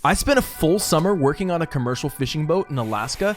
I spent a full summer working on a commercial fishing boat in Alaska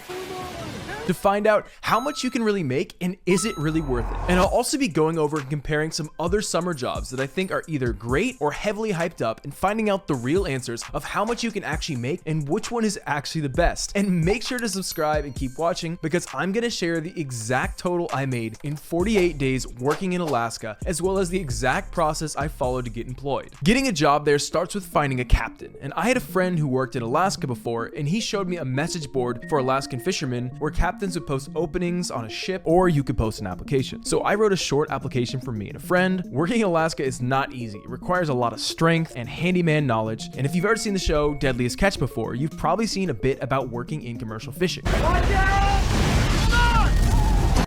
to find out how much you can really make and is it really worth it. And I'll also be going over and comparing some other summer jobs that I think are either great or heavily hyped up and finding out the real answers of how much you can actually make and which one is actually the best. And make sure to subscribe and keep watching because I'm gonna share the exact total I made in 48 days working in Alaska, as well as the exact process I followed to get employed. Getting a job there starts with finding a captain. And I had a friend who worked in Alaska before, and he showed me a message board for Alaskan fishermen where captains would post openings on a ship, or you could post an application. So I wrote a short application for me and a friend. Working in Alaska is not easy. It requires a lot of strength and handyman knowledge. And if you've ever seen the show Deadliest Catch before, you've probably seen a bit about working in commercial fishing. Watch out!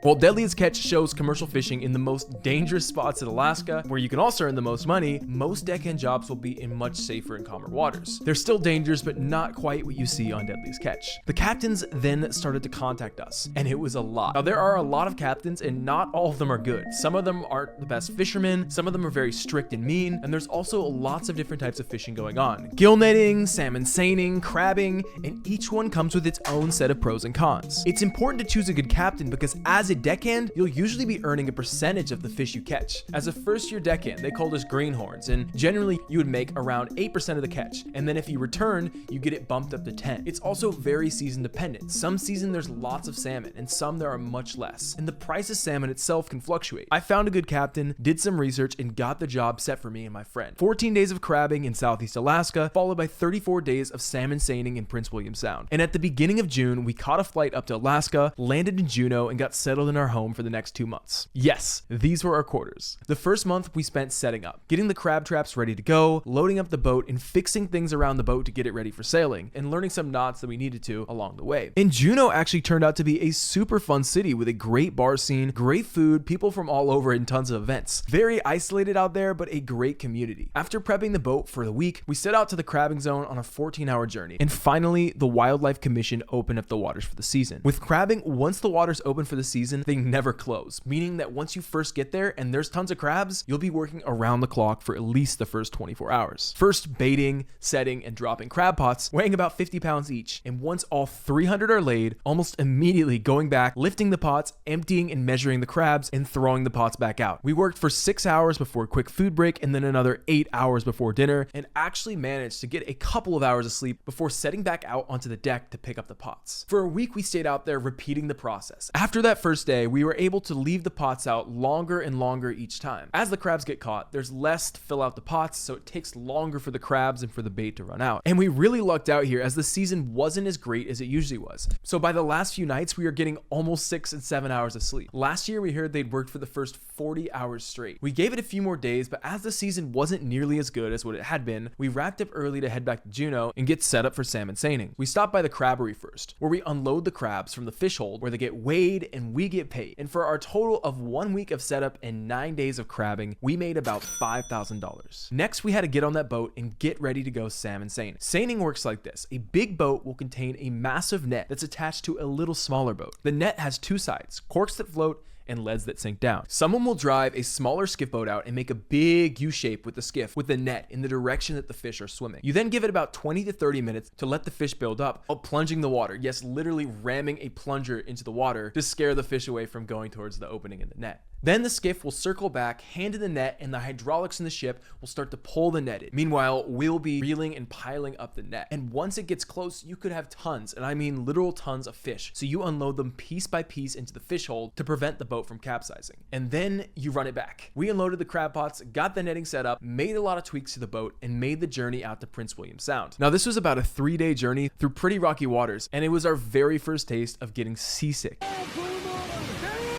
Well, Deadliest Catch shows commercial fishing in the most dangerous spots in Alaska, where you can also earn the most money. Most deckhand jobs will be in much safer and calmer waters. They're still dangerous, but not quite what you see on Deadliest Catch. The captains then started to contact us, and it was a lot. Now, there are a lot of captains, and not all of them are good. Some of them aren't the best fishermen, some of them are very strict and mean, and there's also lots of different types of fishing going on. Gill netting, salmon seining, crabbing, and each one comes with its own set of pros and cons. It's important to choose a good captain because as a deckhand, you'll usually be earning a percentage of the fish you catch. As a first-year deckhand, they called us greenhorns, and generally you would make around 8% of the catch, and then if you return, you get it bumped up to 10. It's also very season dependent. Some season there's lots of salmon, and some there are much less, and the price of salmon itself can fluctuate. I found a good captain, did some research, and got the job set for me and my friend. 14 days of crabbing in Southeast Alaska, followed by 34 days of salmon seining in Prince William Sound. And at the beginning of June, we caught a flight up to Alaska, landed in Juneau, and got settled in our home for the next 2 months. Yes, these were our quarters. The first month we spent setting up, getting the crab traps ready to go, loading up the boat, and fixing things around the boat to get it ready for sailing, and learning some knots that we needed to along the way. And Juneau actually turned out to be a super fun city with a great bar scene, great food, people from all over, and tons of events. Very isolated out there, but a great community. After prepping the boat for the week, we set out to the crabbing zone on a 14-hour journey. And finally, the Wildlife Commission opened up the waters for the season. With crabbing, once the waters open for the season, they never close, meaning that once you first get there and there's tons of crabs, you'll be working around the clock for at least the first 24 hours. First baiting, setting, and dropping crab pots weighing about 50 pounds each, and once all 300 are laid, almost immediately going back, lifting the pots, emptying and measuring the crabs, and throwing the pots back out. We worked for 6 hours before a quick food break and then another 8 hours before dinner, and actually managed to get a couple of hours of sleep before setting back out onto the deck to pick up the pots. For a week we stayed out there repeating the process. After that first day, we were able to leave the pots out longer and longer each time. As the crabs get caught, there's less to fill out the pots, so it takes longer for the crabs and for the bait to run out. And we really lucked out here as the season wasn't as great as it usually was. So by the last few nights, we were getting almost 6 and 7 hours of sleep. Last year, we heard they'd worked for the first 40 hours straight. We gave it a few more days, but as the season wasn't nearly as good as what it had been, we wrapped up early to head back to Juneau and get set up for salmon seining. We stopped by the crabbery first, where we unload the crabs from the fish hold, where they get weighed and we get paid. And for our total of 1 week of setup and 9 days of crabbing, we made about $5,000. Next, we had to get on that boat and get ready to go salmon seining. Seining works like this. A big boat will contain a massive net that's attached to a little smaller boat. The net has two sides, corks that float and leads that sink down. Someone will drive a smaller skiff boat out and make a big U-shape with the skiff with the net in the direction that the fish are swimming. You then give it about 20 to 30 minutes to let the fish build up while plunging the water. Yes, literally ramming a plunger into the water to scare the fish away from going towards the opening in the net. Then the skiff will circle back, hand in the net, and the hydraulics in the ship will start to pull the net in. Meanwhile, we'll be reeling and piling up the net. And once it gets close, you could have tons, and I mean literal tons of fish. So you unload them piece by piece into the fish hold to prevent the boat from capsizing. And then you run it back. We unloaded the crab pots, got the netting set up, made a lot of tweaks to the boat, and made the journey out to Prince William Sound. Now this was about a 3-day journey through pretty rocky waters, and it was our very first taste of getting seasick.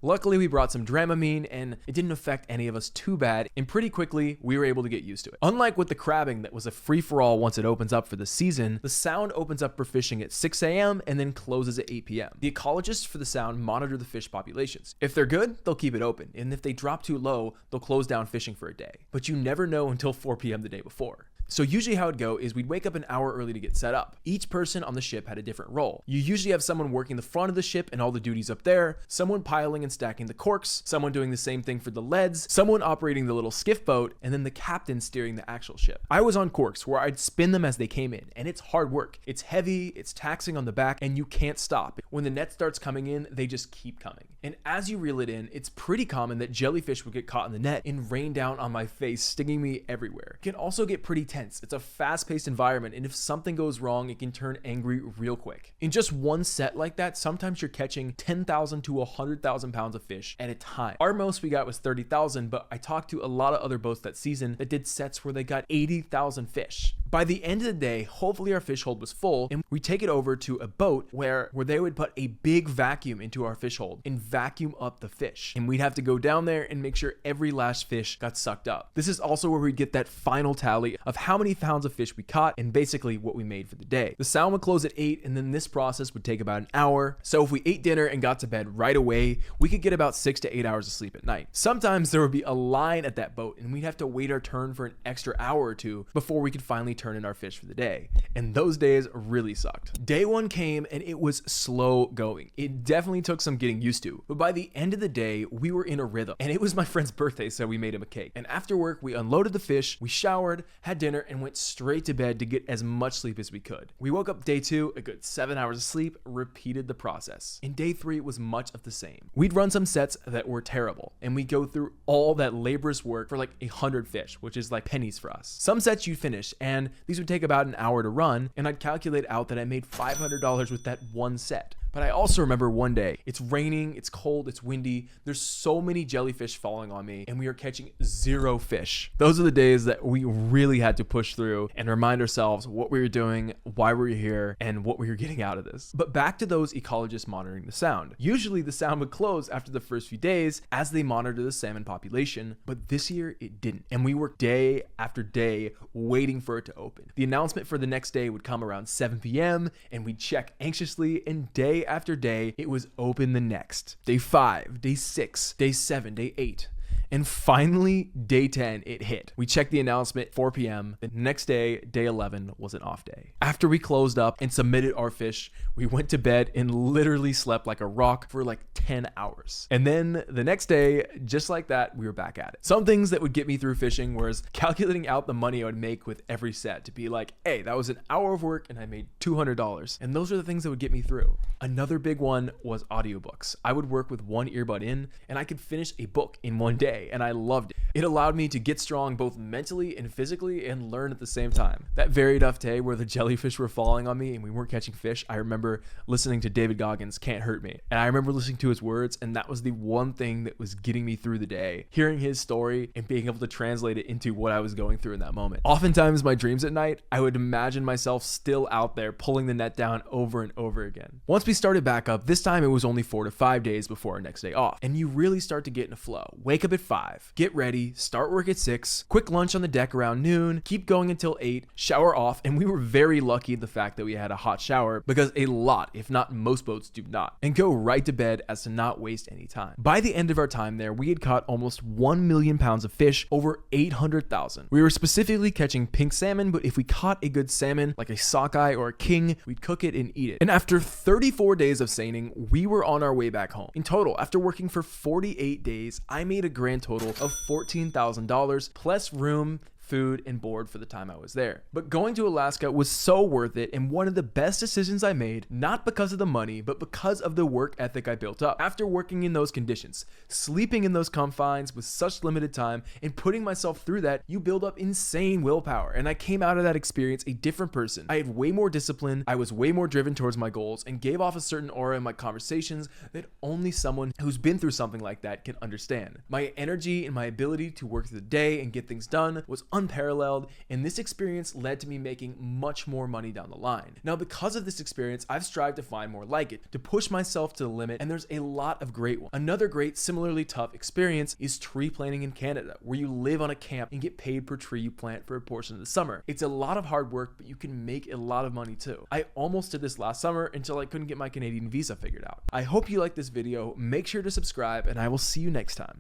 Luckily, we brought some Dramamine, and it didn't affect any of us too bad, and pretty quickly, we were able to get used to it. Unlike with the crabbing that was a free-for-all once it opens up for the season, the Sound opens up for fishing at 6 a.m. and then closes at 8 p.m. The ecologists for the Sound monitor the fish populations. If they're good, they'll keep it open, and if they drop too low, they'll close down fishing for a day. But you never know until 4 p.m. the day before. So usually how it'd go is we'd wake up an hour early to get set up. Each person on the ship had a different role. You usually have someone working the front of the ship and all the duties up there, someone piling and stacking the corks, someone doing the same thing for the leads, someone operating the little skiff boat, and then the captain steering the actual ship. I was on corks where I'd spin them as they came in, and it's hard work. It's heavy, it's taxing on the back, and you can't stop. When the net starts coming in, they just keep coming. And as you reel it in, it's pretty common that jellyfish would get caught in the net and rain down on my face, stinging me everywhere. It can also get pretty tense. It's a fast-paced environment, and if something goes wrong, it can turn angry real quick. In just one set like that, sometimes you're catching 10,000 to 100,000 pounds of fish at a time. Our most we got was 30,000, but I talked to a lot of other boats that season that did sets where they got 80,000 fish. By the end of the day, hopefully our fish hold was full, and we take it over to a boat where they would put a big vacuum into our fish hold and vacuum up the fish. And we'd have to go down there and make sure every last fish got sucked up. This is also where we'd get that final tally of how many pounds of fish we caught and basically what we made for the day. The sound would close at 8, and then this process would take about an hour. So if we ate dinner and got to bed right away, we could get about 6 to 8 hours of sleep at night. Sometimes there would be a line at that boat, and we'd have to wait our turn for an extra hour or two before we could finally turn in our fish for the day. And those days really sucked. Day 1 came and it was slow going. It definitely took some getting used to, but by the end of the day, we were in a rhythm. And it was my friend's birthday, so we made him a cake. And after work, we unloaded the fish, we showered, had dinner, and went straight to bed to get as much sleep as we could. We woke up day 2, a good 7 hours of sleep, repeated the process. And day 3 was much of the same. We'd run some sets that were terrible, and we'd go through all that laborious work for like 100 fish, which is like pennies for us. Some sets you'd finish, and these would take about an hour to run, and I'd calculate out that I made $500 with that one set. But I also remember one day, it's raining, it's cold, it's windy, there's so many jellyfish falling on me, and we are catching 0 fish. Those are the days that we really had to push through and remind ourselves what we were doing, why we were here, and what we were getting out of this. But back to those ecologists monitoring the sound. Usually the sound would close after the first few days as they monitor the salmon population, but this year it didn't. And we worked day after day waiting for it to open. The announcement for the next day would come around 7 p.m. and we'd check anxiously, and day after day, it was open the next. Day 5, day 6, day 7, day 8. And finally, day 10, it hit. We checked the announcement 4 p.m. The next day, day 11, was an off day. After we closed up and submitted our fish, we went to bed and literally slept like a rock for like 10 hours. And then the next day, just like that, we were back at it. Some things that would get me through fishing was calculating out the money I would make with every set to be like, hey, that was an hour of work and I made $200. And those are the things that would get me through. Another big one was audiobooks. I would work with one earbud in and I could finish a book in one day. And I loved it. It allowed me to get strong both mentally and physically and learn at the same time. That very tough day where the jellyfish were falling on me and we weren't catching fish, I remember listening to David Goggins' Can't Hurt Me. And I remember listening to his words, and that was the one thing that was getting me through the day. Hearing his story and being able to translate it into what I was going through in that moment. Oftentimes my dreams at night, I would imagine myself still out there pulling the net down over and over again. Once we started back up, this time it was only 4 to 5 days before our next day off. And you really start to get in a flow. Wake up at 5, get ready, start work at 6, quick lunch on the deck around noon, keep going until 8, shower off, and we were very lucky in the fact that we had a hot shower because a lot, if not most boats do not, and go right to bed as to not waste any time. By the end of our time there, we had caught almost 1 million pounds of fish, over 800,000. We were specifically catching pink salmon, but if we caught a good salmon like a sockeye or a king, we'd cook it and eat it. And after 34 days of seining, we were on our way back home. In total, after working for 48 days, I made a grand total of $14,000 plus room, food, and board for the time I was there. But going to Alaska was so worth it and one of the best decisions I made, not because of the money, but because of the work ethic I built up. After working in those conditions, sleeping in those confines with such limited time, and putting myself through that, you build up insane willpower. And I came out of that experience a different person. I had way more discipline, I was way more driven towards my goals, and gave off a certain aura in my conversations that only someone who's been through something like that can understand. My energy and my ability to work through the day and get things done was unparalleled, and this experience led to me making much more money down the line. Now, because of this experience, I've strived to find more like it, to push myself to the limit, and there's a lot of great ones. Another great, similarly tough experience is tree planting in Canada, where you live on a camp and get paid per tree you plant for a portion of the summer. It's a lot of hard work, but you can make a lot of money too. I almost did this last summer until I couldn't get my Canadian visa figured out. I hope you liked this video. Make sure to subscribe, and I will see you next time.